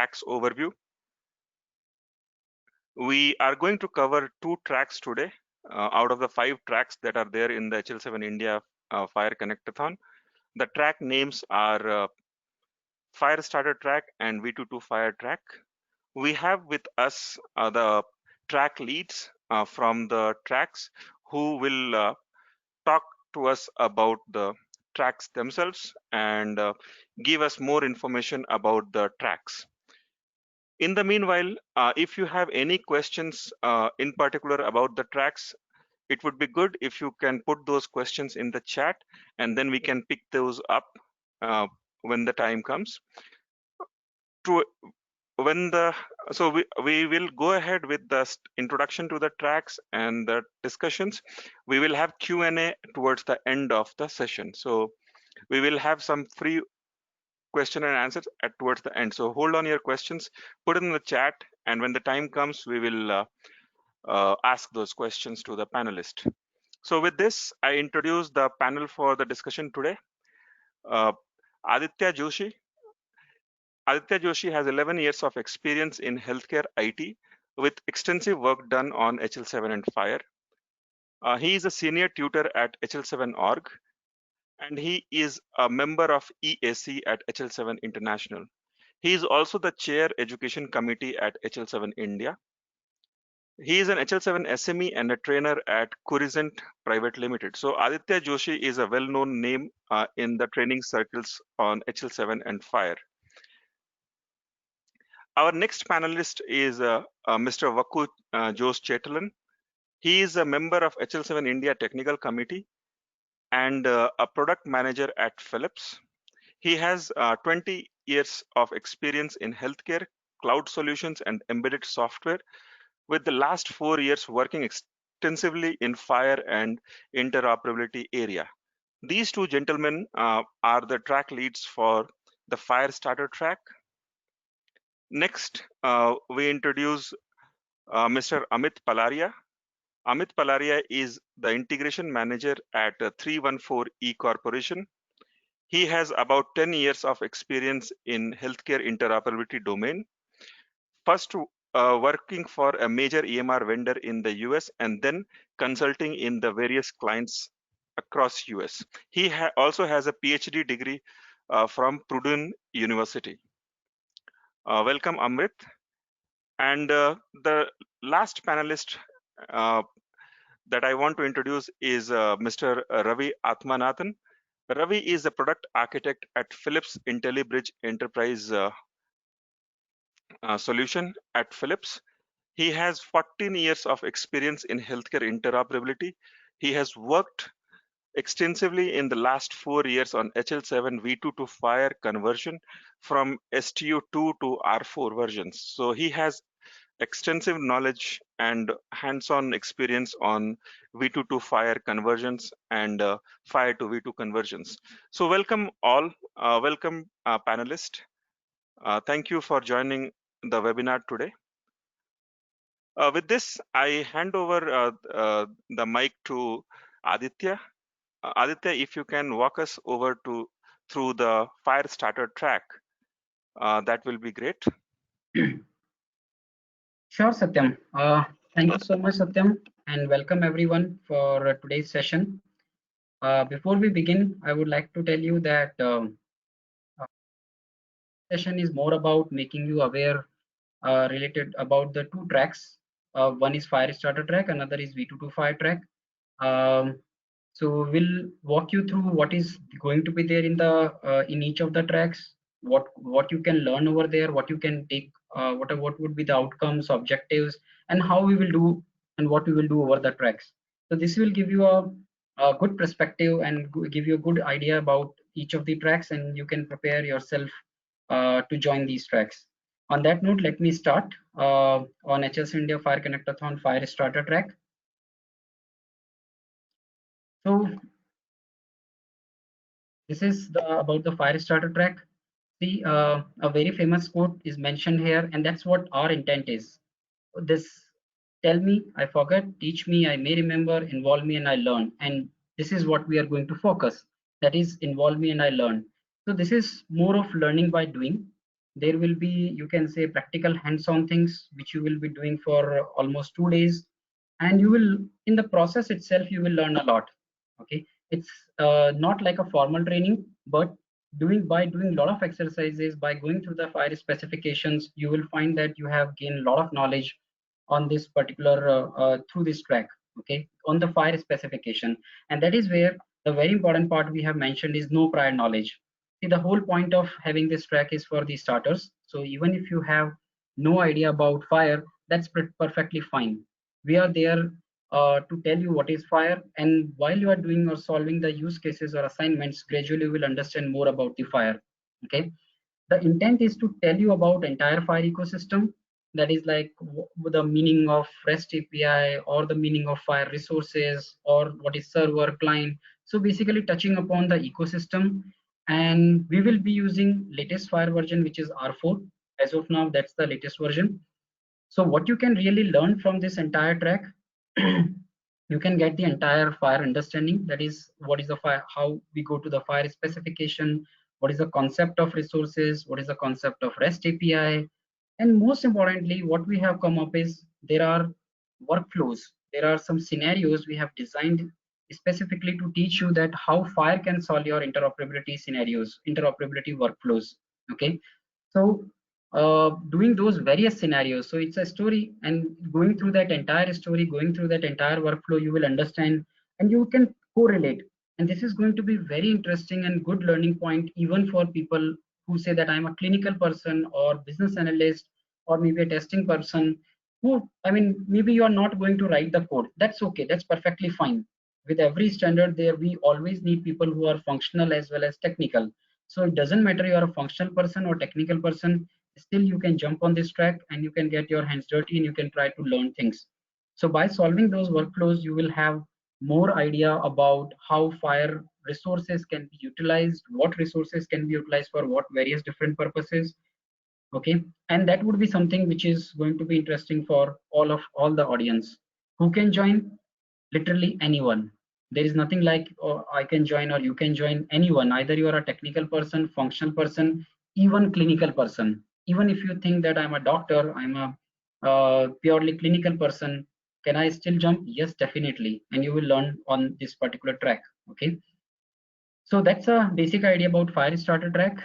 tracks overview. We are going to cover 2 tracks today out of the 5 tracks that are there in the HL7 India Fire Connectathon. The track names are Fire Starter Track and V22 Fire Track. We have with us the track leads from the tracks who will talk to us about the tracks themselves and give us more information about the tracks. In the meanwhile, if you have any questions in particular about the tracks, it would be good if you can put those questions in the chat and then we can pick those up when the time comes. So we will go ahead with the introduction to the tracks and the discussions. We will have Q&A towards the end of the session. So we will have some free question and answers towards the end. So hold on your questions, put it in the chat, and when the time comes, we will ask those questions to the panelist. So with this, I introduce the panel for the discussion today. Aditya Joshi. Aditya Joshi has 11 years of experience in healthcare IT with extensive work done on HL7 and Fire. He is a senior tutor at HL7.org and he is a member of EAC at HL7 International. He is also the chair education committee at HL7 India. He is an HL7 SME and a trainer at Curisant Private Limited. So Aditya Joshi is a well-known name in the training circles on HL7 and Fire. Our next panelist is Mr. Vaku Jose Chetalan. He is a member of HL7 India Technical Committee and a product manager at Philips. He has 20 years of experience in healthcare, cloud solutions, and embedded software, with the last 4 years working extensively in fire and interoperability area. These 2 gentlemen are the track leads for the Fire Starter track. Next, we introduce Mr. Amit Palaria. Amit Palaria is the integration manager at 314E Corporation. He has about 10 years of experience in healthcare interoperability domain. First, working for a major EMR vendor in the US and then consulting in the various clients across US. He also has a PhD degree from Purdue University. Welcome, Amrit. And the last panelist that I want to introduce is Mr. Ravi Atmanathan. Ravi is a product architect at Philips IntelliBridge Enterprise solution at Philips. He has 14 years of experience in healthcare interoperability. He has worked extensively in the last 4 years on HL7 V2 to Fire conversion from STU2 to R4 versions. So he has extensive knowledge and hands-on experience on V2 to Fire conversions and Fire to V2 conversions. So welcome all, welcome panelists. Thank you for joining the webinar today. With this, I hand over the mic to Aditya. Aditya, if you can walk us over through the Fire Starter track, that will be great. Sure, Satyam. Thank you so much, Satyam, and welcome everyone for today's session. Before we begin, I would like to tell you that session is more about making you aware related about the 2 tracks. One is Fire Starter track, another is V22 Fire track. So we'll walk you through what is going to be there in each of the tracks, what you can learn over there, what you can take, what would be the outcomes, objectives, and how we will do and what we will do over the tracks. So this will give you a good perspective and give you a good idea about each of the tracks, and you can prepare yourself to join these tracks. On that note, let me start on HL7 India Fire Connectathon Fire Starter track. So this is about the Fire Starter track. See, a very famous quote is mentioned here, and that's what our intent is. This tell me, I forget, teach me, I may remember, involve me, and I learn. And this is what we are going to focus. That is, involve me and I learn. So this is more of learning by doing. There will be, you can say, practical hands-on things which you will be doing for almost 2 days, and you will, in the process itself, you will learn a lot. Okay, it's not like a formal training, but doing a lot of exercises, by going through the fire specifications, you will find that you have gained a lot of knowledge on this particular through this track. Okay, on the fire specification. And that is where the very important part we have mentioned is no prior knowledge. See, the whole point of having this track is for the starters. So even if you have no idea about fire, that's perfectly fine. We are there to tell you what is fire, and while you are doing or solving the use cases or assignments, gradually you will understand more about the fire. Okay, the intent is to tell you about entire fire ecosystem. That is like the meaning of REST API, or the meaning of fire resources, or what is server client. So basically touching upon the ecosystem. And we will be using latest fire version, which is R4. As of now, that's the latest version. So what you can really learn from this entire track, you can get the entire fire understanding. That is, what is the fire, how we go to the fire specification, what is the concept of resources, what is the concept of REST API, and most importantly, what we have come up is there are workflows. There are some scenarios we have designed specifically to teach you that how fire can solve your interoperability scenarios, interoperability workflows. Okay, so doing those various scenarios, so it's a story, and going through that entire story, going through that entire workflow, you will understand and you can correlate. And this is going to be very interesting and good learning point even for people who say that I'm a clinical person or business analyst or maybe a testing person, who, I mean, maybe you are not going to write the code. That's okay, that's perfectly fine. With every standard there, we always need people who are functional as well as technical. So it doesn't matter you are a functional person or technical person, still you can jump on this track and you can get your hands dirty and you can try to learn things. So by solving those workflows, you will have more idea about how fire resources can be utilized, what resources can be utilized for what various different purposes. Okay, and that would be something which is going to be interesting for all the audience. Who can join? Literally anyone. There is nothing like, oh, I can join or you can join. Anyone, either you are a technical person, functional person, even clinical person. Even if you think that I'm a doctor, I'm a purely clinical person, can I still jump? Yes, definitely, and you will learn on this particular track. Okay, so that's a basic idea about fire starter track.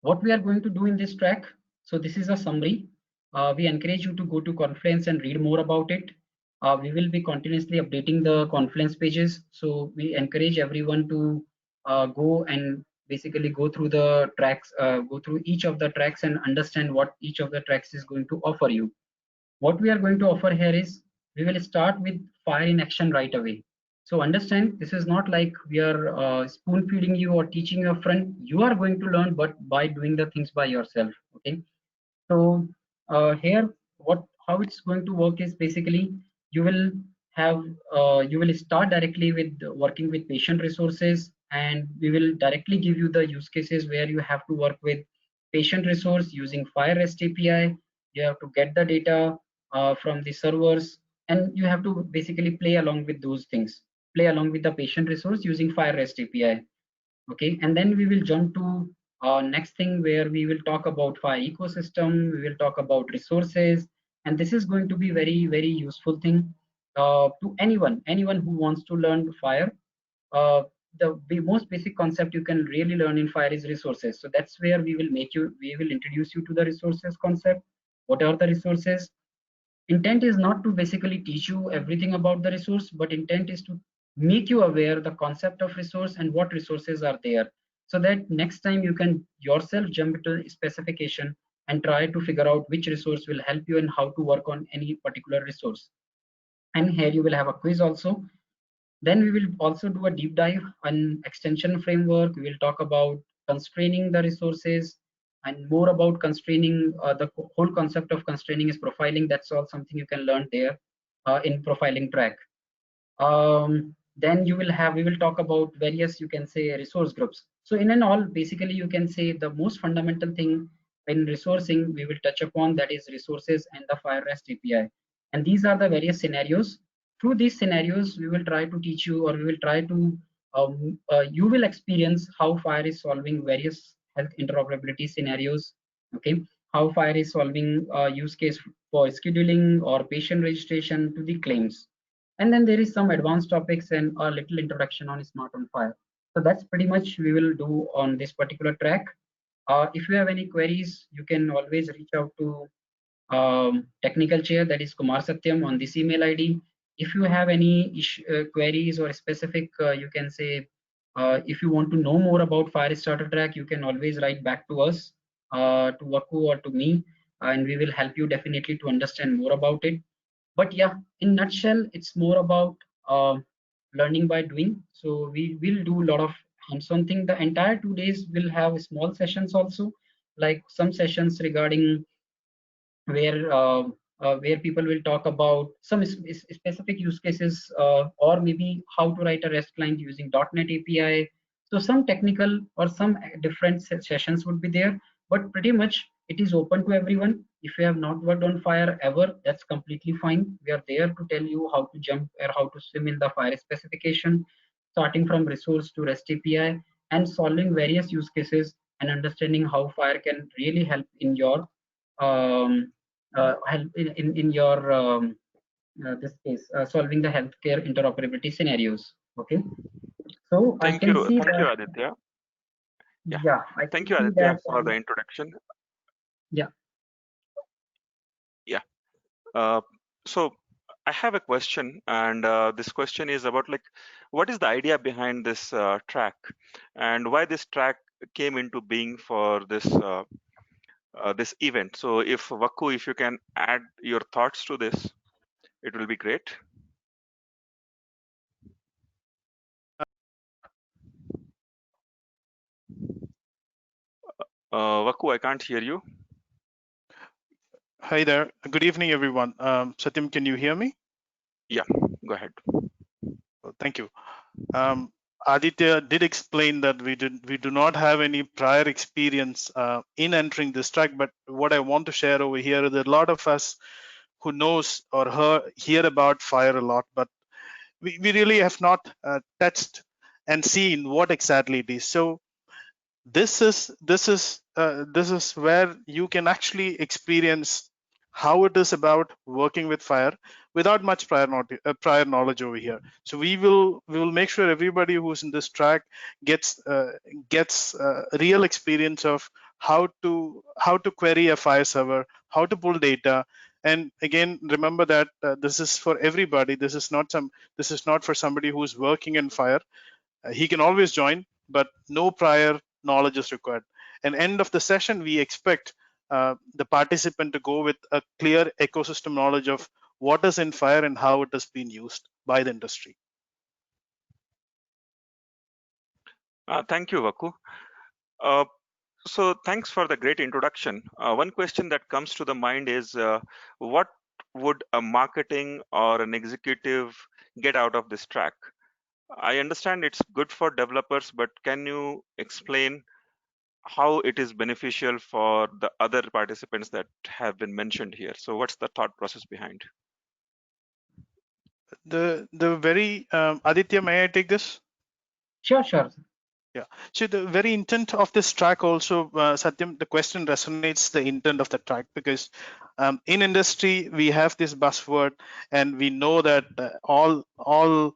What we are going to do in this track, so this is a summary. We encourage you to go to Confluence and read more about it. We will be continuously updating the Confluence pages, so we encourage everyone to go and basically go through the tracks, go through each of the tracks and understand what each of the tracks is going to offer you. What we are going to offer here is, we will start with fire in action right away. So understand, this is not like we are spoon feeding you or teaching your friend. You are going to learn, but by doing the things by yourself. Okay, so here, what how it's going to work is basically you will have you will start directly with working with patient resources, and we will directly give you the use cases where you have to work with patient resource using fire REST API. You have to get the data from the servers, and you have to basically play along with those things, play along with the patient resource using fire REST API. Okay, and then we will jump to next thing where we will talk about fire ecosystem, we will talk about resources, and this is going to be very useful thing to anyone who wants to learn fire. The most basic concept you can really learn in fire is resources. So that's where we will introduce you to the resources concept. What are the resources? Intent is not to basically teach you everything about the resource, but intent is to make you aware the concept of resource and what resources are there, so that next time you can yourself jump into specification and try to figure out which resource will help you and how to work on any particular resource. And here you will have a quiz also. Then we will also do a deep dive on extension framework. We will talk about constraining the resources and more about constraining. The whole concept of constraining is profiling. That's all something you can learn there in profiling track. Then we will talk about various, you can say, resource groups. So in and all, basically you can say the most fundamental thing in resourcing we will touch upon, that is resources and the fire REST API. And these are the various scenarios. Through these scenarios, we will try to teach you, or we will try to, you will experience how fire is solving various health interoperability scenarios. Okay, how FHIR is solving use case for scheduling or patient registration to the claims. And then there is some advanced topics and a little introduction on Smart on FHIR. So that's pretty much we will do on this particular track. If you have any queries, you can always reach out to technical chair, that is Kumar Satyam, on this email ID. If you have any queries or specific, you can say, if you want to know more about Firestarter track, you can always write back to us, to Vaku or to me, and we will help you definitely to understand more about it. But yeah, in nutshell, it's more about learning by doing. So we will do a lot of hands-on thing. The entire 2 days will have small sessions also, like some sessions regarding where people will talk about some specific use cases, or maybe how to write a REST client using .NET API. So some technical or some different sessions would be there, but pretty much it is open to everyone. If you have not worked on FHIR ever, that's completely fine. We are there to tell you how to jump or how to swim in the FHIR specification, starting from resource to REST API, and solving various use cases and understanding how FHIR can really help in your um, help in your this case, solving the healthcare interoperability scenarios. Okay, so I can see Thank you, that. Aditya. Yeah, Yeah, I thank can you, see Aditya, that. for the introduction. Yeah, Yeah. Uh, so I have a question, and this question is about like, what is the idea behind this track, and why this track came into being for this event. So if Vaku, if you can add your thoughts to this, it will be great. Vaku, I can't hear you. Hi there. Good evening, everyone. Satyam, can you hear me? Yeah, go ahead. Oh, thank you. Aditya did explain that we do not have any prior experience in entering this track, but what I want to share over here is that a lot of us who knows or hear about FHIR a lot, but we really have not touched and seen what exactly it is. So this is where you can actually experience how it is about working with FHIR without much prior knowledge over here. So we will make sure everybody who's in this track gets real experience of how to query a FHIR server, how to pull data. And again, remember that this is for everybody. This is not for somebody who's working in FHIR. He can always join, but no prior knowledge is required. And end of the session, we expect the participant to go with a clear ecosystem knowledge of what is in FHIR and how it has been used by the industry. Thank you, Vaku. So thanks for the great introduction. One question that comes to the mind is, what would a marketing or an executive get out of this track? I understand it's good for developers, but can you explain how it is beneficial for the other participants that have been mentioned here? So what's the thought process behind? The very Aditya, may I take this? sure. Yeah. So the very intent of this track also, Satyam, the question resonates the intent of the track, because in industry we have this buzzword, and we know that all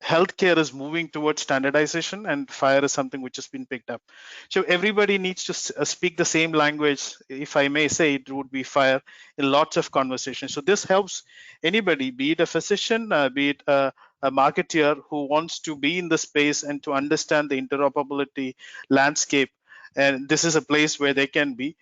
healthcare is moving towards standardization, and FHIR is something which has been picked up. So everybody needs to speak the same language. If I may say, it would be FHIR in lots of conversations. So this helps anybody, be it a physician, be it a marketeer who wants to be in the space and to understand the interoperability landscape. And this is a place where they can be.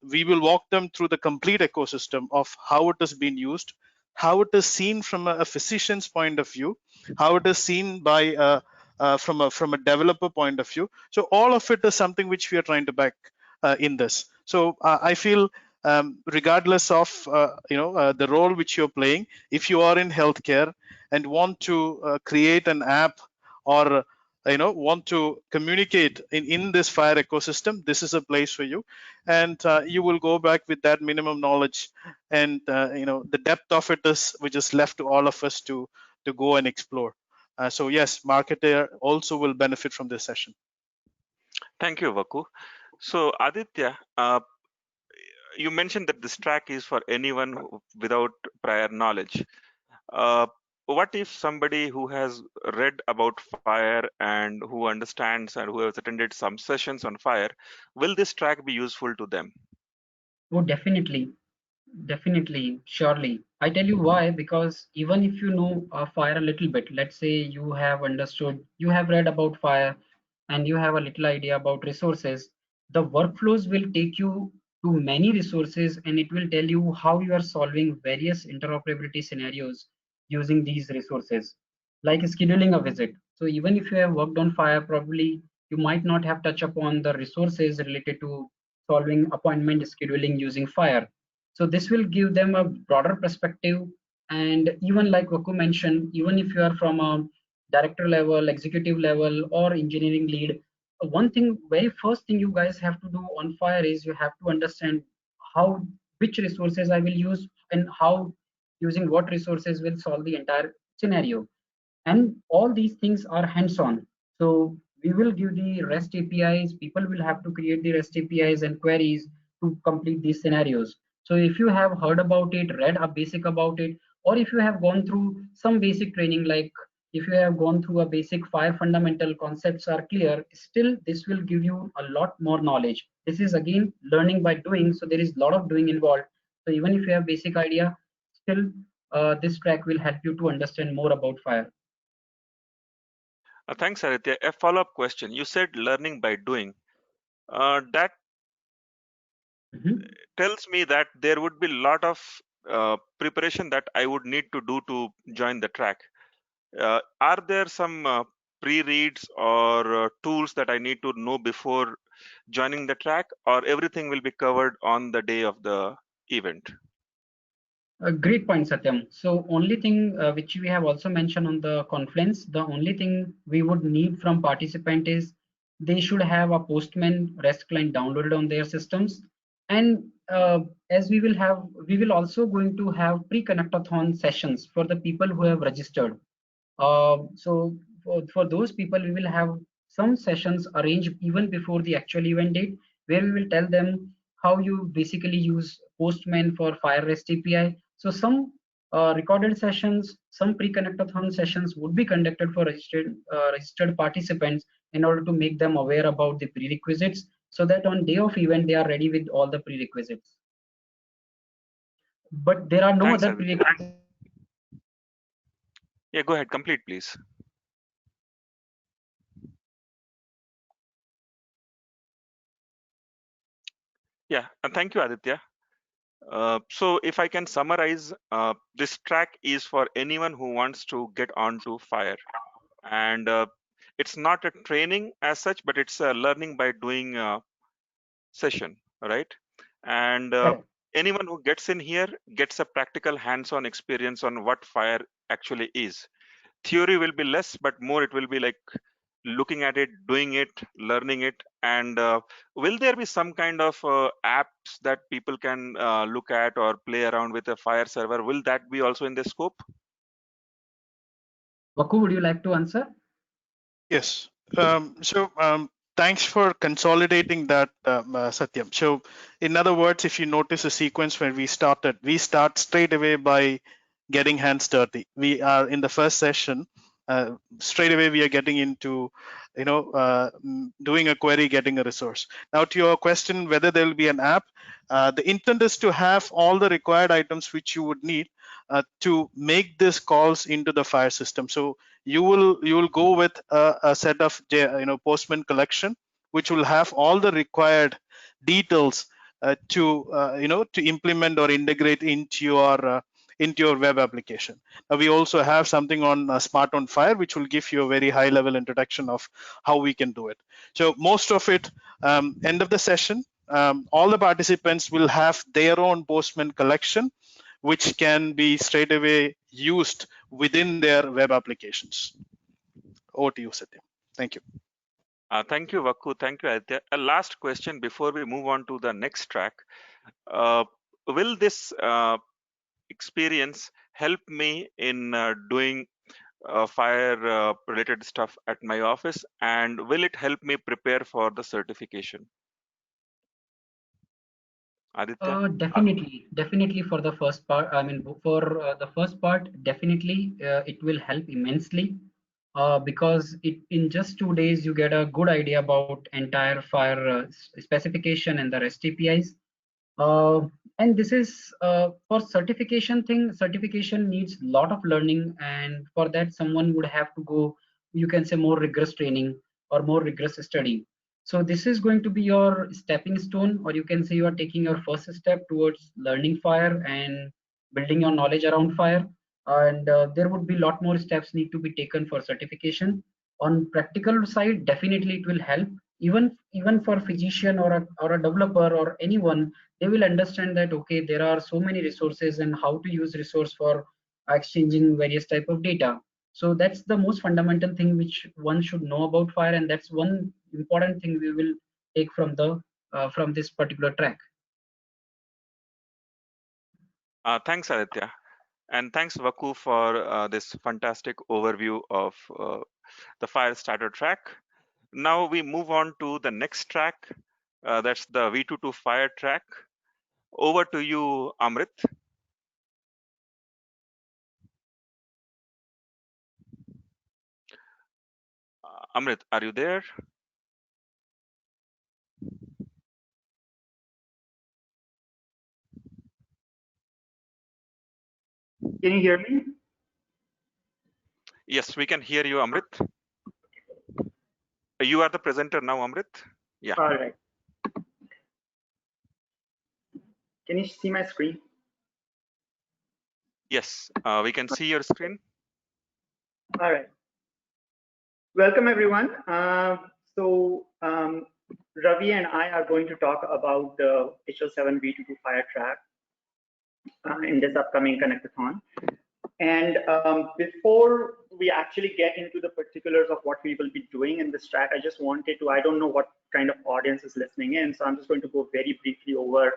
We will walk them through the complete ecosystem of how it has been used, how it is seen from a physician's point of view, how it is seen by from a developer point of view. So all of it is something which we are trying to back in this. So I feel regardless of the role which you're playing, if you are in healthcare and want to create an app, or want to communicate in this FHIR ecosystem, this is a place for you. And you will go back with that minimum knowledge, and the depth of it is which is left to all of us to go and explore. So yes, marketer also will benefit from this session. Thank you, Vaku. So, Aditya, you mentioned that this track is for anyone without prior knowledge. Uh, what if somebody who has read about fire and who understands and who has attended some sessions on fire, will this track be useful to them? Oh, definitely. Definitely, surely. I tell you why, because even if you know fire a little bit, let's say you have understood, you have read about fire and you have a little idea about resources, the workflows will take you to many resources and it will tell you how you are solving various interoperability scenarios using these resources, like scheduling a visit. So even if you have worked on fire, probably you might not have touched upon the resources related to solving appointment scheduling using fire. So this will give them a broader perspective. And even like Vaku mentioned, even if you are from a director level, executive level, or engineering lead, one thing, very first thing you guys have to do on fire is you have to understand how, which resources I will use and how using what resources will solve the entire scenario. And all these things are hands-on. So we will give the REST APIs. People will have to create the REST APIs and queries to complete these scenarios. So if you have heard about it, read a basic about it, or if you have gone through some basic training, like if you have gone through a basic fire fundamental concepts are clear, still this will give you a lot more knowledge. This is again learning by doing. So there is a lot of doing involved. So even if you have basic idea, still this track will help you to understand more about fire. Thanks, Aditya. A follow-up question. You said learning by doing. That Mhm. tells me that there would be a lot of preparation that I would need to do to join the track. Are there some pre-reads or tools that I need to know before joining the track, or everything will be covered on the day of the event? A great point, Satyam. So only thing which we have also mentioned on the conference, the only thing we would need from participant is they should have a Postman REST client downloaded on their systems. And as we will also going to have pre-connectathon sessions for the people who have registered. So for those people, we will have some sessions arranged even before the actual event date, where we will tell them how you basically use Postman for Fire REST API. So some recorded sessions, some pre-connectathon sessions would be conducted for registered participants in order to make them aware about the prerequisites, so that on day of event they are ready with all the prerequisites. But there are no Thanks, other Aditya. prerequisites. Yeah, go ahead, complete, please. Yeah, and thank you, Aditya. So if I can summarize, this track is for anyone who wants to get onto fire. And it's not a training as such, but it's a learning by doing session, right? And Correct. anyone who gets in here gets a practical hands-on experience on what fire actually is. Theory will be less, but more it will be like looking at it, doing it, learning it. And will there be some kind of apps that people can look at or play around with a fire server? Will that be also in the scope? Vaku, would you like to answer? Yes. Thanks for consolidating that, Satyam. So, in other words, if you notice a sequence when we started, we start straight away by getting hands dirty. We are in the first session. Straight away, we are getting into, doing a query, getting a resource. Now, to your question, whether there will be an app, the intent is to have all the required items which you would need to make these calls into the fire system. So you will go with a set of Postman collection which will have all the required details to implement or integrate into your web application. Now we also have something on Smart on Fire which will give you a very high level introduction of how we can do it. So most of it, end of the session, all the participants will have their own Postman collection which can be straight away used within their web applications. Over to you, Satya. Thank you. Thank you, Vaku. Thank you, Aditya. A last question before we move on to the next track. Uh, will this experience help me in doing fire related stuff at my office, and will it help me prepare for the certification? Aditya? Definitely for the first part. I mean, for the first part, definitely it will help immensely because in just 2 days you get a good idea about entire fire specification and the REST APIs. And this is for certification thing. Certification needs a lot of learning, and for that someone would have to go, you can say, more rigorous training or more rigorous study. So this is going to be your stepping stone, or you can say you are taking your first step towards learning fire and building your knowledge around fire. And there would be a lot more steps need to be taken for certification. On practical side, definitely it will help. Even for physician or a developer or anyone, they will understand that okay, there are so many resources and how to use resource for exchanging various type of data. So that's the most fundamental thing which one should know about fire, and that's one important thing we will take from the from this particular track. Thanks, Aditya. And thanks, Vaku, for this fantastic overview of the fire starter track. Now we move on to the next track. That's the V22 fire track. Over to you, Amrit. Amrit, are you there? Can you hear me? Yes, we can hear you, Amrit. You are the presenter now, Amrit. Yeah. All right. Can you see my screen? Yes, we can see your screen. All right. Welcome, everyone. Ravi and I are going to talk about the HL7 V22 fire track in this upcoming Connectathon. And before we actually get into the particulars of what we will be doing in this track, I just wanted to, I don't know what kind of audience is listening in, so I'm just going to go very briefly over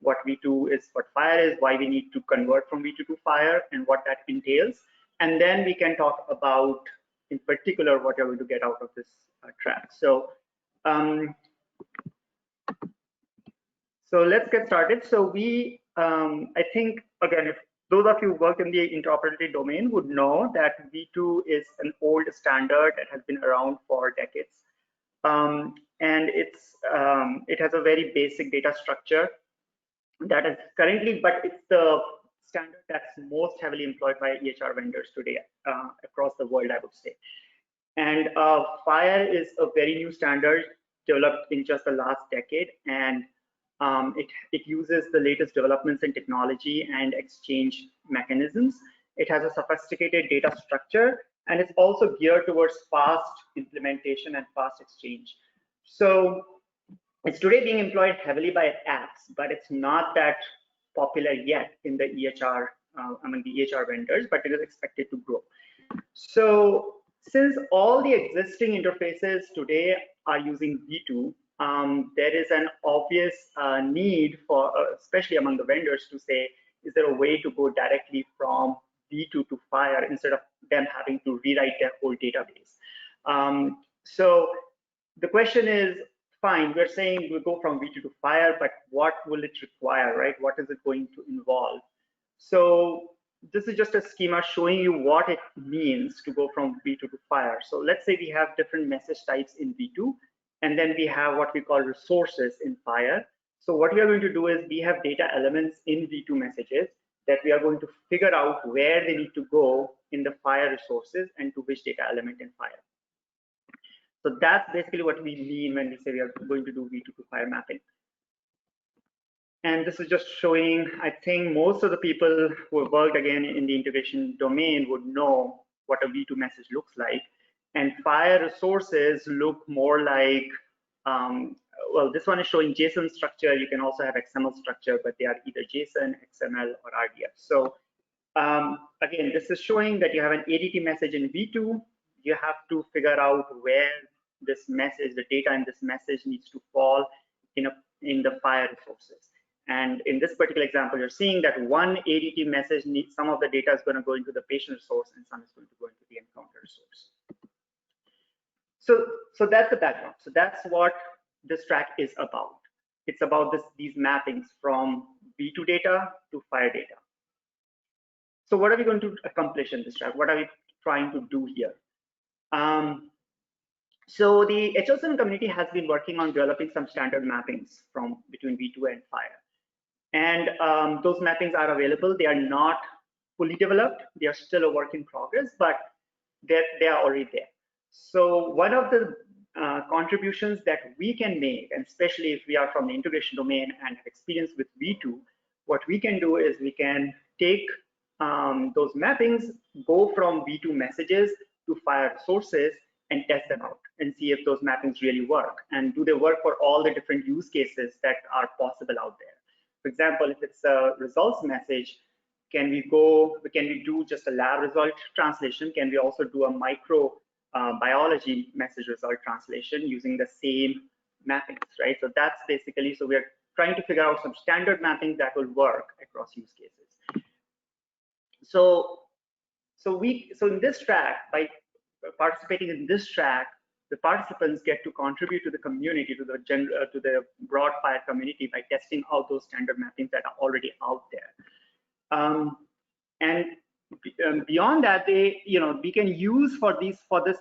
what V2 is, what fire is, why we need to convert from V2 to fire, and what that entails. And then we can talk about, in particular, what you're going to get out of this track. So let's get started. So I think, again, if those of you who work in the interoperability domain would know that V2 is an old standard that has been around for decades. And it has a very basic data structure that is currently, but it's the standard that's most heavily employed by EHR vendors today across the world, I would say. And FHIR is a very new standard developed in just the last decade, and it uses the latest developments in technology and exchange mechanisms. It has a sophisticated data structure, and it's also geared towards fast implementation and fast exchange. So it's today being employed heavily by apps, but it's not that popular yet in the EHR, among the EHR vendors, but it is expected to grow. So since all the existing interfaces today are using V2, there is an obvious need for, especially among the vendors, to say, is there a way to go directly from V2 to FHIR instead of them having to rewrite their whole database? So the question is, fine, we're saying we go from V2 to FHIR, but what will it require, right? What is it going to involve? So this is just a schema showing you what it means to go from V2 to FHIR. So let's say we have different message types in V2, and then we have what we call resources in FHIR. So what we are going to do is we have data elements in V2 messages that we are going to figure out where they need to go in the FHIR resources and to which data element in FHIR. So that's basically what we mean when we say we are going to do V2 to FHIR mapping. And this is just showing, I think most of the people who have worked again in the integration domain would know what a V2 message looks like. And FHIR resources look more like, well, this one is showing JSON structure. You can also have XML structure, but they are either JSON, XML, or RDF. So again, this is showing that you have an ADT message in V2. You have to figure out where this message, the data in this message needs to fall in the FHIR resources. And in this particular example, you're seeing that one ADT message needs, some of the data is going to go into the patient resource and some is going to go into the encounter resource. So that's the background. So that's what this track is about. It's about these mappings from V2 data to FHIR data. So what are we going to accomplish in this track? What are we trying to do here? So the HL7 community has been working on developing some standard mappings from between V2 and FHIR. And those mappings are available. They are not fully developed. They are still a work in progress, but they are already there. So one of the contributions that we can make, and especially if we are from the integration domain and have experience with V2, what we can do is we can take those mappings, go from V2 messages to FHIR sources and test them out and see if those mappings really work. And do they work for all the different use cases that are possible out there? For example, if it's a results message, can we do just a lab result translation? Can we also do a micro biology message result translation using the same mappings, right? So that's basically, so we're trying to figure out some standard mappings that will work across use cases. So in this track, by participating in this track, the participants get to contribute to the community, to the broad FHIR community by testing out those standard mappings that are already out there. And beyond that, we can use for this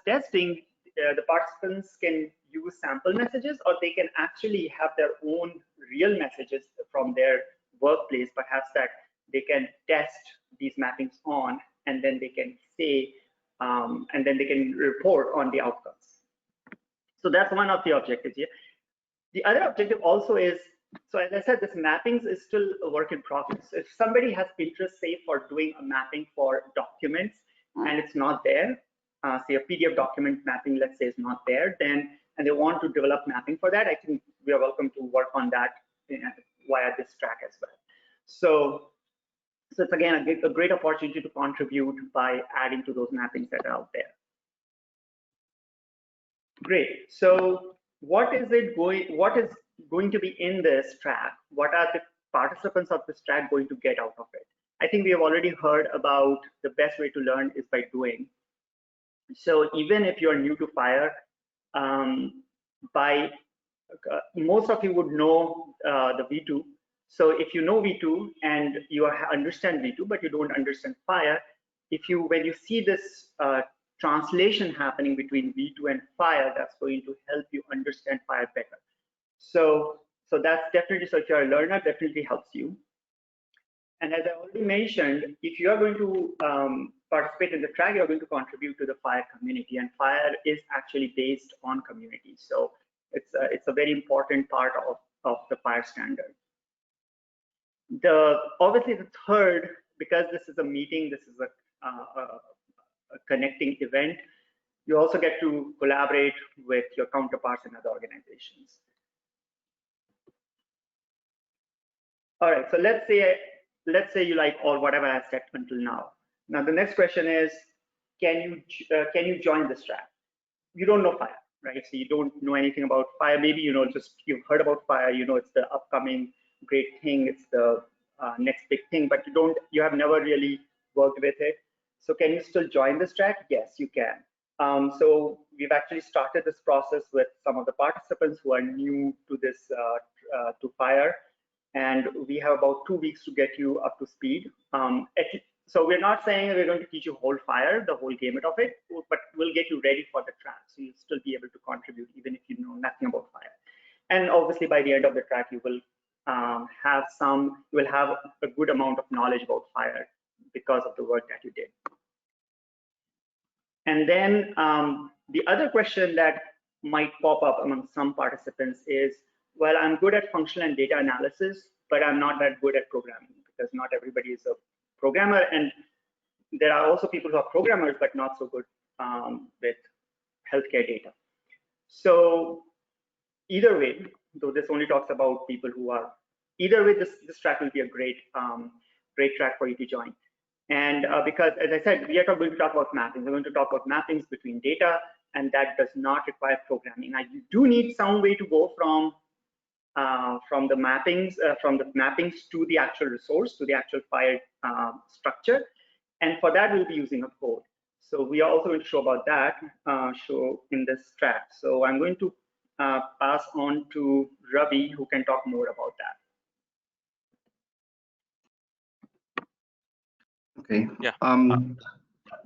testing, the participants can use sample messages, or they can actually have their own real messages from their workplace, perhaps, that they can test these mappings on, and then they can say, and then they can report on the outcomes. So that's one of the objectives here. The other objective also is, so as I said, this mappings is still a work in progress. If somebody has Pinterest, say, for doing a mapping for documents and it's not there, say a PDF document mapping, let's say, is not there, then, and they want to develop mapping for that, I think we are welcome to work on that via this track as well. So it's again a great opportunity to contribute by adding to those mappings that are out there. Great. So what is going to be in this track? What are the participants of this track going to get out of it? I think we have already heard about the best way to learn is by doing. So even if you're new to FHIR, most of you would know the V2. So if you know V2 and you understand V2, but you don't understand FHIR, when you see this translation happening between V2 and FHIR, that's going to help you understand FHIR better. So that's definitely, so if you're a learner, definitely helps you. And as I already mentioned, if you are going to participate in the track, you're going to contribute to the FHIR community, and FHIR is actually based on community. So it's a very important part of the FHIR standard. Obviously the third, because this is a meeting, this is a connecting event, you also get to collaborate with your counterparts in other organizations. All right, so let's say you like all whatever I said until now. Now the next question is, can you join this track? You don't know FHIR, right? So you don't know anything about FHIR. Maybe you've heard about FHIR. It's the upcoming great thing. It's the next big thing, but you have never really worked with it. So can you still join this track? Yes, you can. So we've actually started this process with some of the participants who are new to this to FHIR, and we have about 2 weeks to get you up to speed. So we're not saying we're going to teach you whole FHIR, the whole gamut of it, but we'll get you ready for the track, so you'll still be able to contribute even if you know nothing about FHIR. And obviously by the end of the track, you will have a good amount of knowledge about FHIR because of the work that you did. And then the other question that might pop up among some participants is, well, I'm good at functional and data analysis, but I'm not that good at programming, because not everybody is a programmer, and there are also people who are programmers but not so good with healthcare data. So either way, though this only talks about people who are, either way, this track will be a great track for you to join. And because, as I said, we are going to talk about mappings. We're going to talk about mappings between data, and that does not require programming. Now, you do need some way to go from from the mappings to the actual resource, to the actual fire structure. And for that, we'll be using a code. So we are also going to show about that, show in this track. So I'm going to pass on to Ravi, who can talk more about that. Okay. Yeah.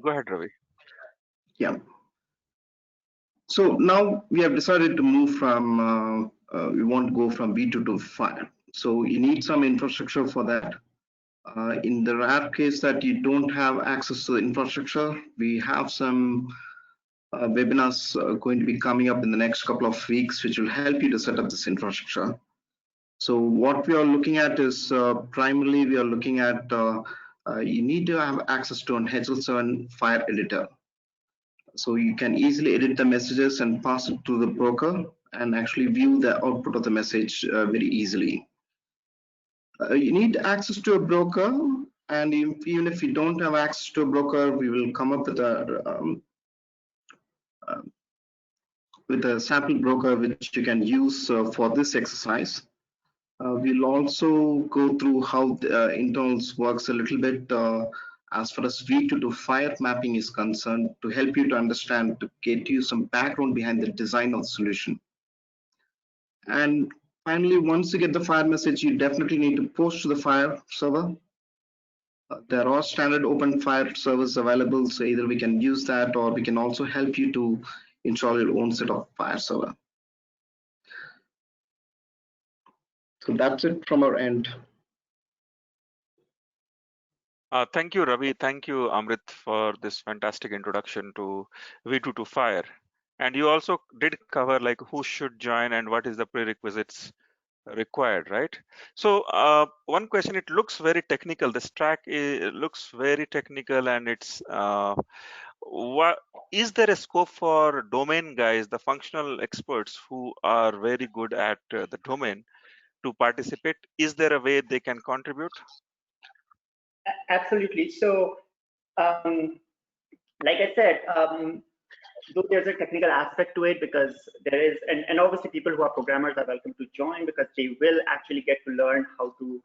Go ahead, Ravi. Yeah. So now we have decided to move from, we want to go from V2 to fire. So you need some infrastructure for that. In the rare case that you don't have access to the infrastructure, we have some webinars going to be coming up in the next couple of weeks, which will help you to set up this infrastructure. So what we are looking at is primarily we are looking at you need to have access to an HL7 fire editor. So you can easily edit the messages and pass it to the broker and actually view the output of the message very easily. You need access to a broker, and even if you don't have access to a broker, we will come up with a sample broker which you can use for this exercise. We'll also go through how the internals works a little bit as far as V2 to fire mapping is concerned, to help you to understand, to get you some background behind the design of the solution. And finally, once you get the fire message, you definitely need to post to the fire server. There are standard open fire servers available, so either we can use that or we can also help you to install your own set of fire server. So that's it from our end. Thank you, Ravi. Thank you, Amrit, for this fantastic introduction to V2 to fire. And you also did cover like who should join and what is the prerequisites required, right? So one question, it looks very technical. This track looks very technical, and it's what is there a scope for domain guys, the functional experts who are very good at the domain, to participate? Is there a way they can contribute? Absolutely. So like I said, though there's a technical aspect to it, because there is, and obviously people who are programmers are welcome to join, because they will actually get to learn how to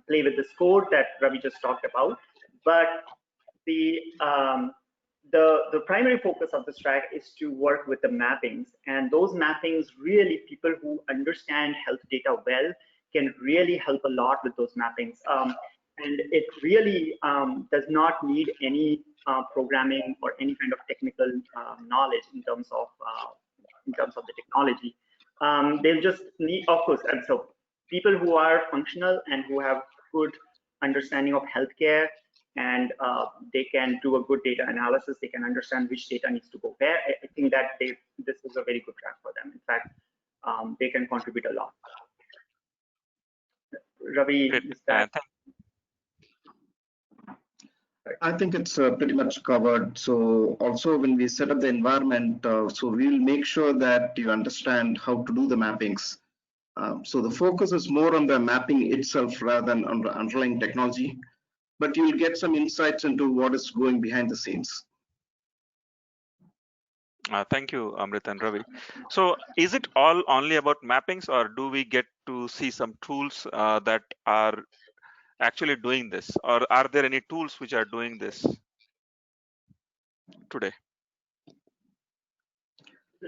play with this code that Ravi just talked about. But the primary focus of this track is to work with the mappings, and those mappings, really people who understand health data well can really help a lot with those mappings. And it really does not need any programming or any kind of technical knowledge in terms of the technology. They'll just need, of course, and so people who are functional and who have good understanding of healthcare, and they can do a good data analysis, they can understand which data needs to go where. I think that this is a very good track for them. In fact, they can contribute a lot. Ravi, is that? I think it's pretty much covered. So also when we set up the environment, so we'll make sure that you understand how to do the mappings. So the focus is more on the mapping itself rather than on the underlying technology, but you'll get some insights into what is going behind the scenes. Thank you, Amrit and Ravi. So is it all only about mappings, or do we get to see some tools that are actually doing this, or are there any tools which are doing this today?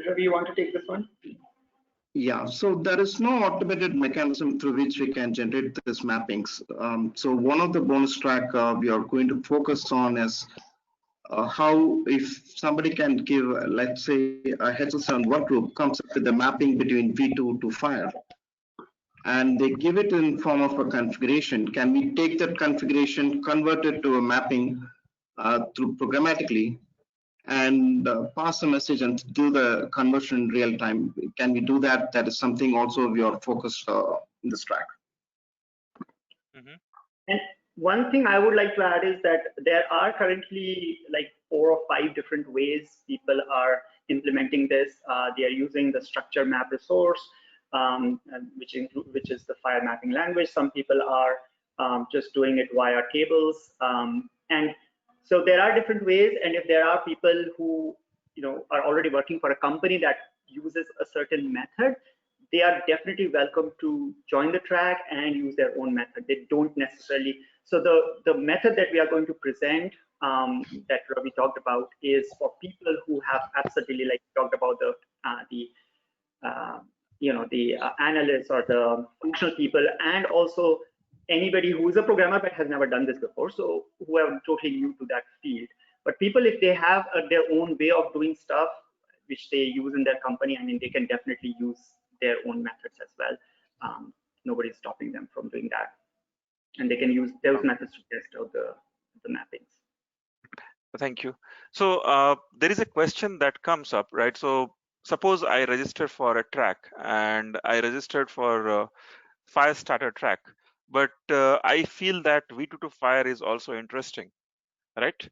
Ravi, you want to take this one? Yeah, so there is no automated mechanism through which we can generate these mappings. So one of the bonus track we are going to focus on is how, if somebody can give, let's say, a HL7 work group comes up with the mapping between V2 to fire, and they give it in form of a configuration. Can we take that configuration, convert it to a mapping through programmatically, and pass a message and do the conversion in real time? Can we do that? That is something also we are focused in this track. Mm-hmm. And one thing I would like to add is that there are currently like 4 or 5 different ways people are implementing this. They are using the structure map resource, which is the fire mapping language. Some people are just doing it via tables, and so there are different ways. And if there are people who are already working for a company that uses a certain method, they are definitely welcome to join the track and use their own method. They don't necessarily, so the method that we are going to present that Ravi talked about is for people who have absolutely, like talked about the analysts or the functional people, and also anybody who is a programmer but has never done this before, so who are totally new to that field. But people, if they have their own way of doing stuff which they use in their company, I mean, they can definitely use their own methods as well. Nobody's stopping them from doing that, and they can use those methods to test out the mappings. Thank you. So there is a question that comes up, right? So suppose I register for a track and I registered for Firestarter track, but I feel that V225 is also interesting, right?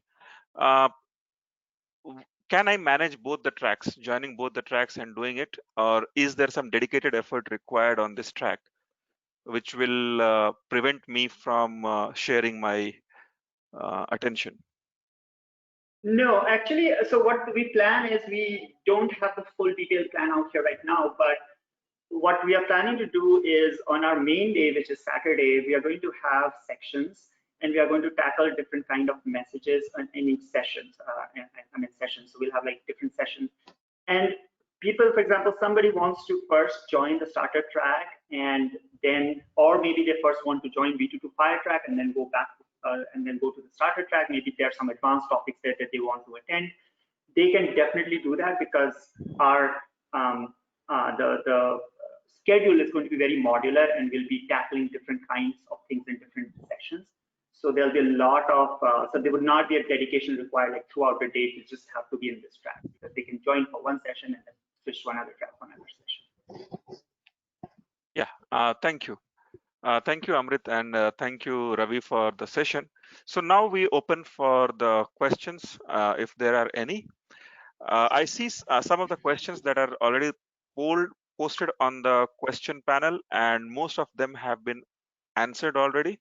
Can I manage both the tracks, joining both the tracks and doing it, or is there some dedicated effort required on this track, which will prevent me from sharing my attention? No, actually, so what we plan is, we don't have the full detailed plan out here right now, but what we are planning to do is on our main day, which is Saturday, we are going to have sections, and we are going to tackle different kind of messages in each session. Sessions. So we'll have like different sessions, and people, for example, somebody wants to first join the starter track, and then, or maybe they first want to join V225 track and then go back and then go to the starter track. Maybe there are some advanced topics there that they want to attend. They can definitely do that, because our the schedule is going to be very modular, and we'll be tackling different kinds of things in different sessions. So there'll be a lot of, so there would not be a dedication required like throughout the day to just have to be in this track, because they can join for one session and then switch to another track for another session. Yeah, thank you. Thank you, Amrit, and thank you, Ravi, for the session. So now we open for the questions, if there are any. I see some of the questions that are already posted on the question panel, and most of them have been answered already.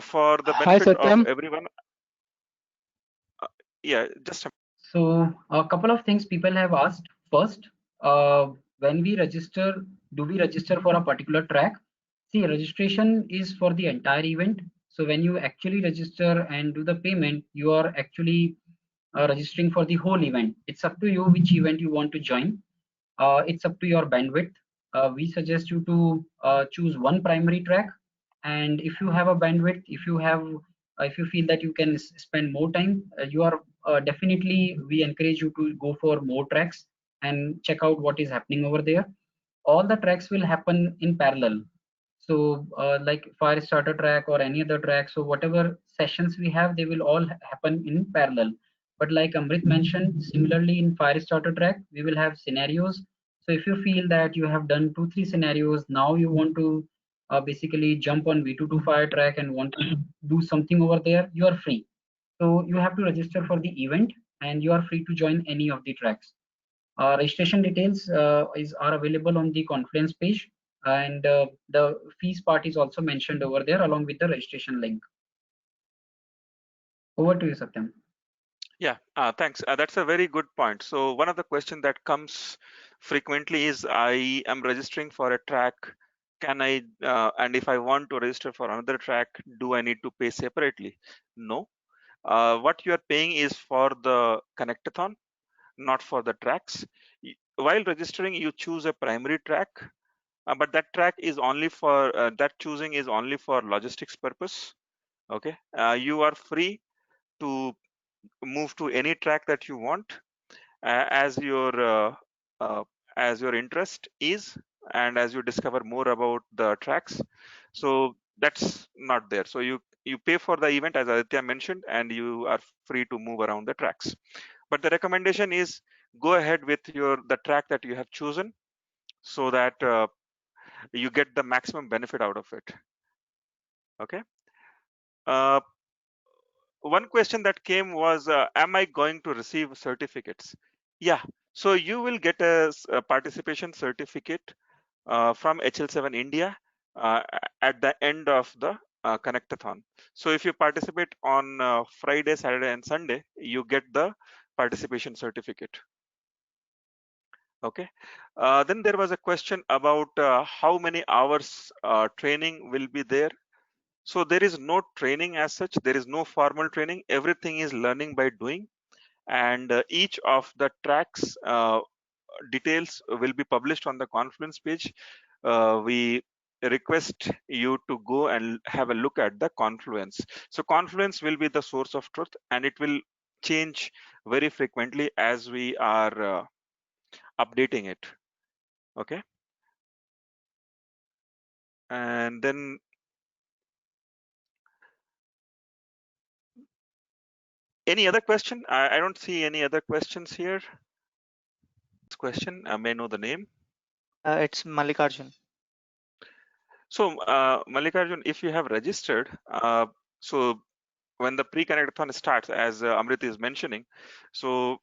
For the benefit of everyone, yeah, just a So a couple of things people have asked. First, when we register, do we register for a particular track? See, registration is for the entire event. So when you actually register and do the payment, you are actually registering for the whole event. It's up to you which event you want to join. It's up to your bandwidth. We suggest you to choose one primary track, and if you have a bandwidth, if you feel that you can spend more time, you are definitely, we encourage you to go for more tracks and check out what is happening over there. All the tracks will happen in parallel. So like Firestarter track or any other track, so whatever sessions we have, they will all happen in parallel. But like Amrit mentioned, similarly in Firestarter track, we will have scenarios. So if you feel that you have done 2-3 scenarios, now you want to basically jump on V225 track and want to do something over there, you are free. So you have to register for the event, and you are free to join any of the tracks. Registration details are available on the Confluence page, and the fees part is also mentioned over there along with the registration link. Over to you, Satyam. Yeah, thanks. That's a very good point. So one of the questions that comes frequently is, I am registering for a track. Can I, and if I want to register for another track, do I need to pay separately? No. What you are paying is for the Connectathon, not for the tracks. While registering, you choose a primary track, but that track is only for, that choosing is only for logistics purpose. Okay, you are free to move to any track that you want, as your interest is, and as you discover more about the tracks. So that's not there. So you pay for the event, as Aditya mentioned, and you are free to move around the tracks. But the recommendation is, go ahead with the track that you have chosen, so that you get the maximum benefit out of it. Okay. One question that came was, am I going to receive certificates? Yeah, so you will get a participation certificate from HL7 India at the end of the Connectathon. So if you participate on Friday, Saturday, and Sunday, you get the participation certificate. Okay. Then there was a question about how many hours training will be there. So there is no training as such. There is no formal training. Everything is learning by doing. And each of the tracks details will be published on the Confluence page. We request you to go and have a look at the Confluence. So Confluence will be the source of truth, and it will change very frequently as we are updating it. Okay. And then any other question? I don't see any other questions here. This question, I may know the name. It's Mallikarjun. So Mallikarjun, if you have registered, so when the pre-connectathon starts, as Amrit is mentioning, so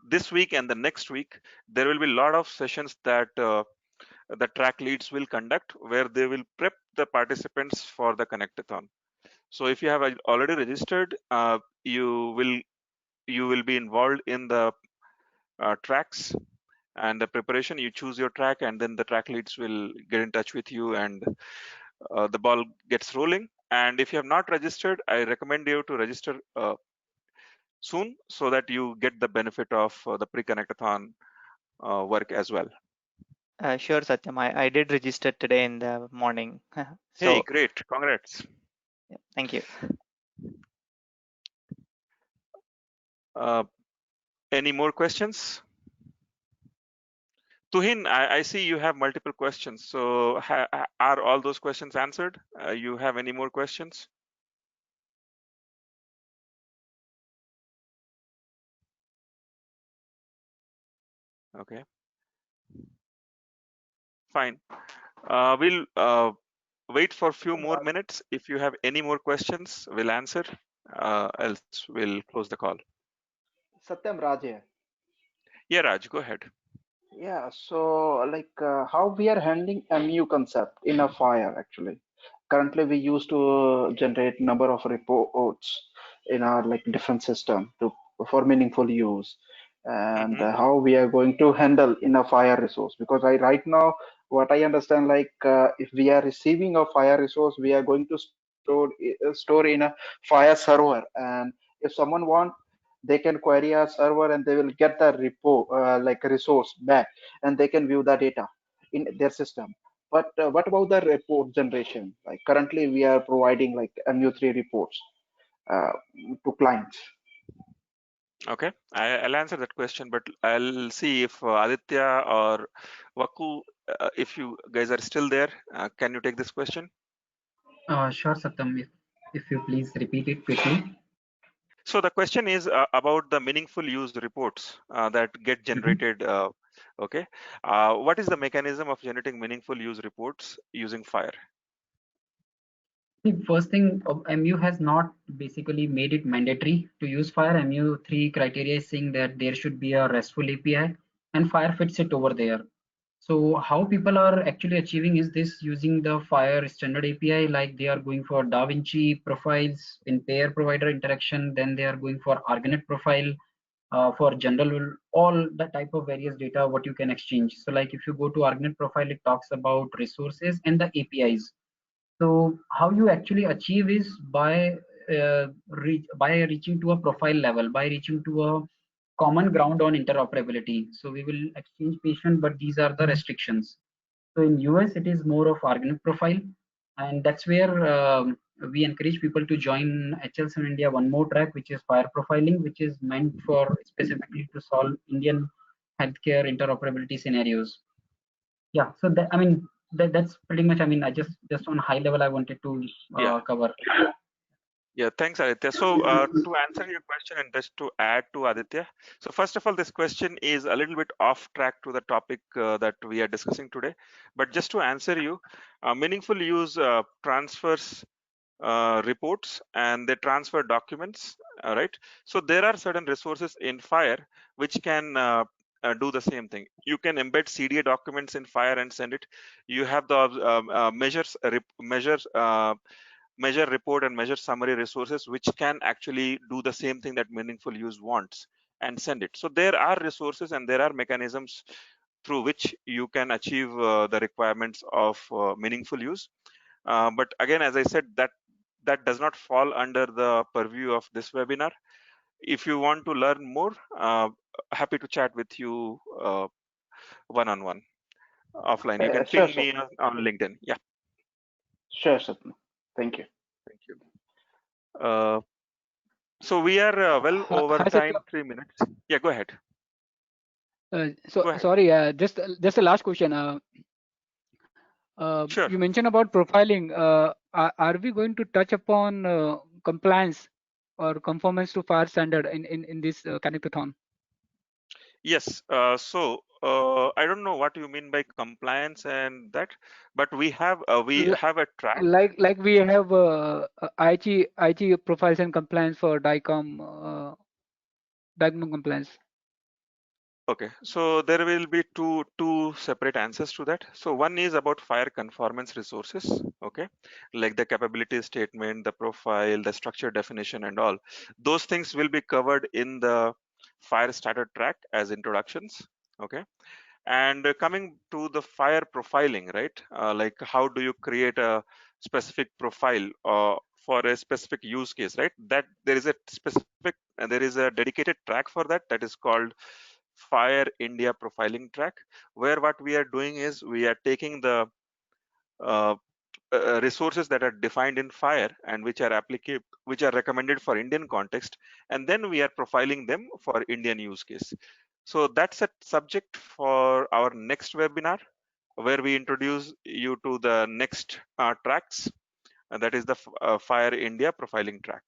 this week and the next week, there will be a lot of sessions that the track leads will conduct where they will prep the participants for the connectathon. So if you have already registered, you will be involved in the tracks and the preparation. You choose your track, and then the track leads will get in touch with you, and the ball gets rolling. And if you have not registered, I recommend you to register soon so that you get the benefit of the pre-connectathon work as well. Sure, Satyam. I did register today in the morning. Hey, So great, congrats. yeah, thank you. Any more questions? Tuhin, I see you have multiple questions. So are all those questions answered? You have any more questions? Okay. Fine. We'll wait for a few more minutes. If you have any more questions, we'll answer. Else we'll close the call. Satyam, Raj here. Yeah, Raj, go ahead. Yeah, so how we are handling MU concept in a fire actually. Currently, we used to generate number of reports in our like different system to for meaningful use, and Mhm. how we are going to handle in a fire resource. Because I right now what I understand if we are receiving a fire resource, we are going to store in a fire server, and if someone want they can query our server and they will get the report like a resource back, and they can view the data in their system. But what about the report generation? Like currently we are providing like MU3 reports uh, to clients. Okay, I'll answer that question, but I'll see if Aditya or Vaku, if you guys are still there, can you take this question? Sure, Satyam, if you please repeat it quickly. So the question is about the meaningful use reports that get generated. Okay, what is the mechanism of generating meaningful use reports using FHIR? The first thing, MU has not basically made it mandatory to use FHIR. MU3 criteria is saying that there should be a RESTful API, and FHIR fits it over there. So how people are actually achieving is this using the FHIR standard API, like they are going for DaVinci profiles in pair provider interaction, then they are going for Argonet profile for general, all the type of various data what you can exchange. So like if you go to Argonet profile, it talks about resources and the APIs. So how you actually achieve is by reaching to a profile level, by reaching to a common ground on interoperability. So we will exchange patient, but these are the restrictions. So in US, it is more of Argonet profile, and that's where we encourage people to join HL7 India one more track, which is FHIR profiling, which is meant for specifically to solve Indian healthcare interoperability scenarios. Yeah, so that, I mean, that's pretty much, I mean, I just on high level I wanted to cover. Yeah, thanks, Aditya. So to answer your question and just to add to Aditya, so first of all, this question is a little bit off track to the topic that we are discussing today. But just to answer you, meaningful use transfers reports and they transfer documents, right? So there are certain resources in FHIR which can do the same thing. You can embed CDA documents in FHIR and send it. You have the measure report and measure summary resources which can actually do the same thing that meaningful use wants and send it. So there are resources and there are mechanisms through which you can achieve the requirements of meaningful use. But again, as I said, that does not fall under the purview of this webinar. If you want to learn more, happy to chat with you one-on-one, offline. You can Sure, ping sir. me on LinkedIn. Yeah, Sure, Satna. Thank you. thank you. So we are well over Hi, time, Satya. 3 minutes. Yeah, go ahead. So Go ahead. sorry, just a last question. Sure. You mentioned about profiling. Are we going to touch upon compliance or conformance to FAR standard in this Connectathon? Yes. I don't know what you mean by compliance and that, but we have a track. Like we have IG profiles and compliance for DICOM compliance. Okay, so there will be two separate answers to that. So one is about fire conformance resources, okay, like the capability statement, the profile, the structure definition, and all. Those things will be covered in the fire starter track as introductions, okay. And coming to the fire profiling, right? Like how do you create a specific profile for a specific use case, right? That there is a specific, there is a dedicated track for that is called Fire India profiling track, where what we are doing is we are taking the uh, resources that are defined in fire and which are applicable, which are recommended for Indian context, and then we are profiling them for Indian use case. So that's a subject for our next webinar, where we introduce you to the next tracks, and that is the Fire India profiling track.